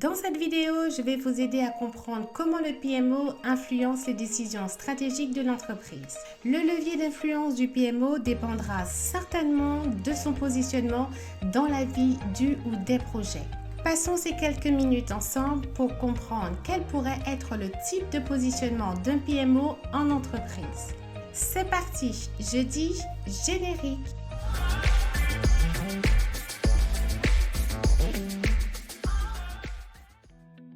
Dans cette vidéo, je vais vous aider à comprendre comment le PMO influence les décisions stratégiques de l'entreprise. Le levier d'influence du PMO dépendra certainement de son positionnement dans la vie du ou des projets. Passons ces quelques minutes ensemble pour comprendre quel pourrait être le type de positionnement d'un PMO en entreprise. C'est parti, je dis générique.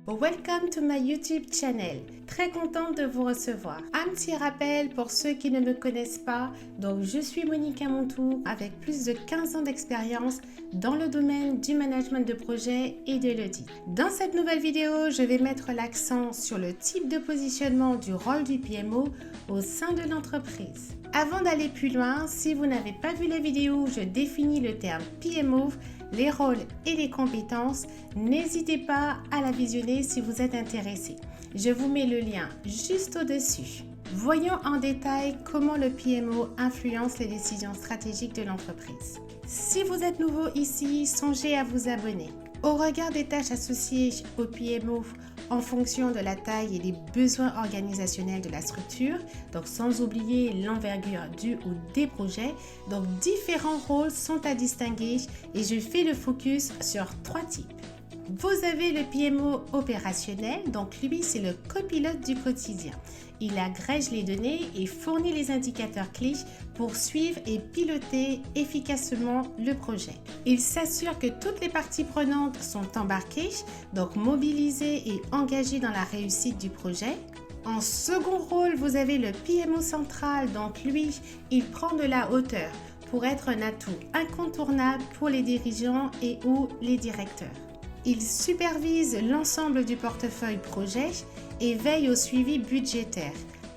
Welcome to my YouTube channel. Très contente de vous recevoir. Un petit rappel pour ceux qui ne me connaissent pas. Donc, je suis Monica Montou avec plus de 15 ans d'expérience dans le domaine du management de projet et de l'audit. Dans cette nouvelle vidéo, je vais mettre l'accent sur le type de positionnement du rôle du PMO au sein de l'entreprise. Avant d'aller plus loin, si vous n'avez pas vu la vidéo où je définis le terme PMO, les rôles et les compétences, n'hésitez pas à la visionner si vous êtes intéressé. Je vous mets le lien juste au-dessus. Voyons en détail comment le PMO influence les décisions stratégiques de l'entreprise. Si vous êtes nouveau ici, songez à vous abonner. Au regard des tâches associées au PMO en fonction de la taille et des besoins organisationnels de la structure, donc sans oublier l'envergure du ou des projets, donc différents rôles sont à distinguer et je fais le focus sur 3 types. Vous avez le PMO opérationnel, donc lui c'est le copilote du quotidien. Il agrège les données et fournit les indicateurs clés pour suivre et piloter efficacement le projet. Il s'assure que toutes les parties prenantes sont embarquées, donc mobilisées et engagées dans la réussite du projet. En second rôle, vous avez le PMO central, donc lui, il prend de la hauteur pour être un atout incontournable pour les dirigeants et ou les directeurs. Il supervise l'ensemble du portefeuille projet et veille au suivi budgétaire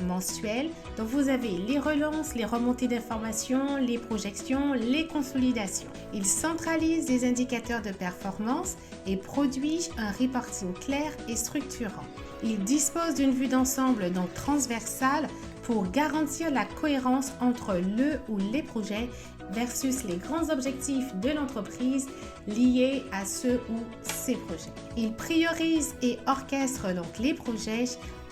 mensuel. Donc vous avez les relances, les remontées d'informations, les projections, les consolidations. Il centralise les indicateurs de performance et produit un reporting clair et structurant. Il dispose d'une vue d'ensemble donc transversale pour garantir la cohérence entre le ou les projets versus les grands objectifs de l'entreprise liés à ce ou ces projets. Il priorise et orchestre donc les projets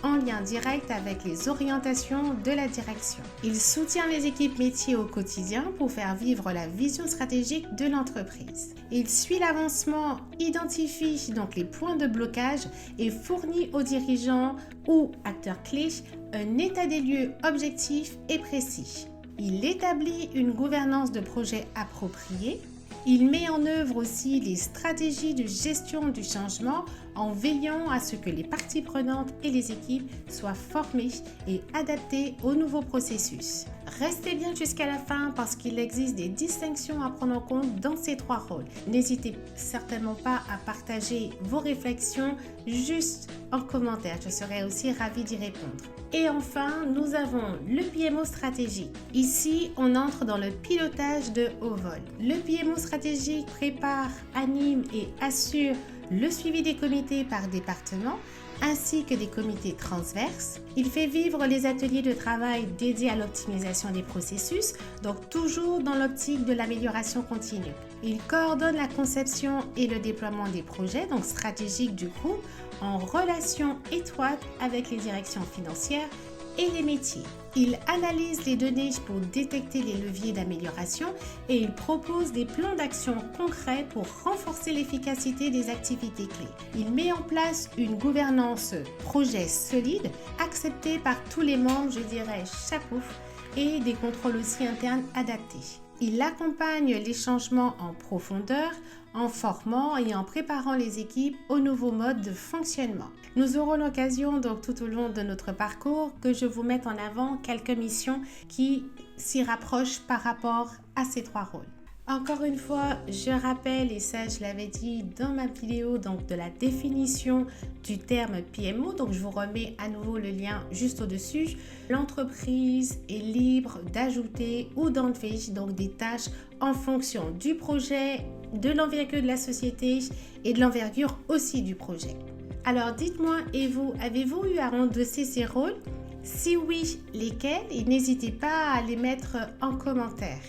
en lien direct avec les orientations de la direction. Il soutient les équipes métiers au quotidien pour faire vivre la vision stratégique de l'entreprise. Il suit l'avancement, identifie donc les points de blocage et fournit aux dirigeants ou acteurs clés un état des lieux objectif et précis. Il établit une gouvernance de projet appropriée. Il met en œuvre aussi les stratégies de gestion du changement en veillant à ce que les parties prenantes et les équipes soient formées et adaptées aux nouveaux processus. Restez bien jusqu'à la fin parce qu'il existe des distinctions à prendre en compte dans ces 3 rôles. N'hésitez certainement pas à partager vos réflexions juste en commentaire. Je serai aussi ravie d'y répondre. Et enfin, nous avons le PMO stratégique. Ici, on entre dans le pilotage de haut vol. Le PMO stratégique prépare, anime et assure le suivi des comités par département ainsi que des comités transverses. Il fait vivre les ateliers de travail dédiés à l'optimisation des processus, donc toujours dans l'optique de l'amélioration continue. Il coordonne la conception et le déploiement des projets, donc stratégiques du groupe, en relation étroite avec les directions financières et les métiers. Il analyse les données pour détecter les leviers d'amélioration et il propose des plans d'action concrets pour renforcer l'efficacité des activités clés. Il met en place une gouvernance projet solide, acceptée par tous les membres, je dirais chapouf, et des contrôles aussi internes adaptés. Il accompagne les changements en profondeur, en formant et en préparant les équipes aux nouveaux modes de fonctionnement. Nous aurons l'occasion donc tout au long de notre parcours que je vous mette en avant quelques missions qui s'y rapprochent par rapport à ces 3 rôles. Encore une fois, je rappelle, et ça je l'avais dit dans ma vidéo donc de la définition du terme PMO, donc je vous remets à nouveau le lien juste au-dessus. L'entreprise est libre d'ajouter ou d'enlever donc des tâches en fonction du projet, de l'envergure de la société et de l'envergure aussi du projet. Alors dites-moi, et vous, avez-vous eu à endosser ces rôles? Si oui, lesquels? Et n'hésitez pas à les mettre en commentaire.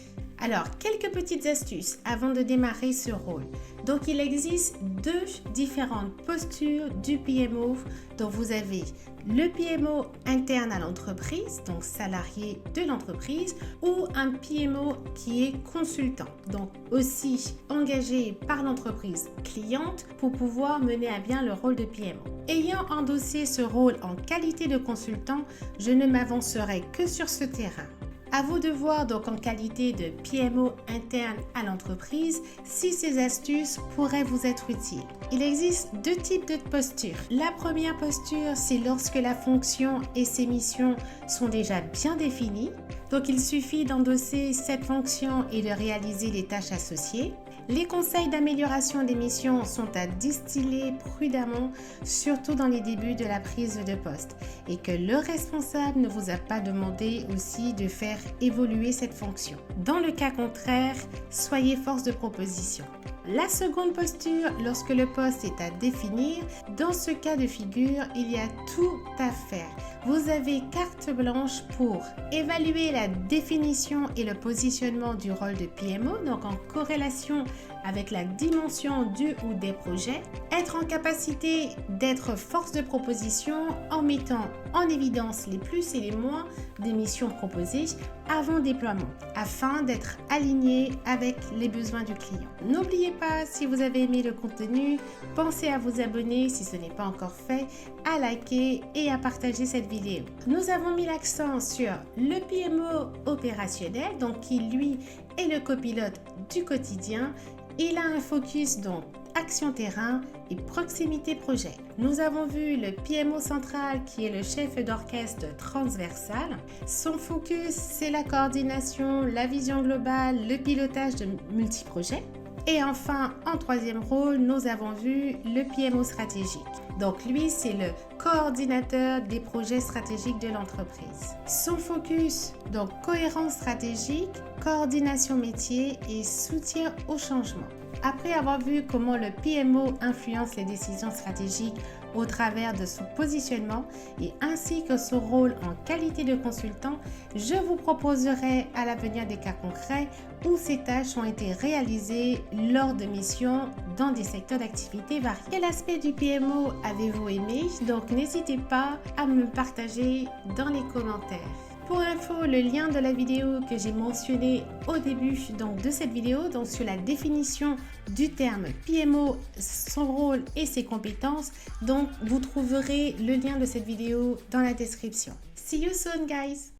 Alors, quelques petites astuces avant de démarrer ce rôle. Donc, il existe deux différentes postures du PMO. Donc, vous avez le PMO interne à l'entreprise, donc salarié de l'entreprise, ou un PMO qui est consultant, donc aussi engagé par l'entreprise cliente pour pouvoir mener à bien le rôle de PMO. Ayant endossé ce rôle en qualité de consultant, je ne m'avancerai que sur ce terrain. À vous de voir donc en qualité de PMO interne à l'entreprise si ces astuces pourraient vous être utiles. Il existe deux types de postures. La première posture, c'est lorsque la fonction et ses missions sont déjà bien définies. Donc il suffit d'endosser cette fonction et de réaliser les tâches associées. Les conseils d'amélioration des missions sont à distiller prudemment, surtout dans les débuts de la prise de poste, et que le responsable ne vous a pas demandé aussi de faire évoluer cette fonction. Dans le cas contraire, soyez force de proposition. La seconde posture, lorsque le poste est à définir, dans ce cas de figure, il y a tout à faire. Vous avez carte blanche pour évaluer la définition et le positionnement du rôle de PMO, donc en corrélation avec la dimension du ou des projets, être en capacité d'être force de proposition en mettant en évidence les plus et les moins des missions proposées avant déploiement, afin d'être aligné avec les besoins du client. N'oubliez pas, si vous avez aimé le contenu, pensez à vous abonner si ce n'est pas encore fait, à liker et à partager cette vidéo. Nous avons mis l'accent sur le PMO opérationnel, donc qui lui est le copilote du quotidien. Il a un focus donc action terrain et proximité projet. Nous avons vu le PMO central qui est le chef d'orchestre transversal. Son focus, c'est la coordination, la vision globale, le pilotage de multi-projets. Et enfin, en troisième rôle, nous avons vu le PMO stratégique. Donc lui, c'est le coordinateur des projets stratégiques de l'entreprise. Son focus, donc cohérence stratégique, coordination métier et soutien au changement. Après avoir vu comment le PMO influence les décisions stratégiques au travers de son positionnement et ainsi que son rôle en qualité de consultant, je vous proposerai à l'avenir des cas concrets où ces tâches ont été réalisées lors de missions dans des secteurs d'activité variés. Quel aspect du PMO avez-vous aimé? Donc n'hésitez pas à me partager dans les commentaires. Pour info, le lien de la vidéo que j'ai mentionné au début de cette vidéo, donc sur la définition du terme PMO, son rôle et ses compétences, donc vous trouverez le lien de cette vidéo dans la description. See you soon guys!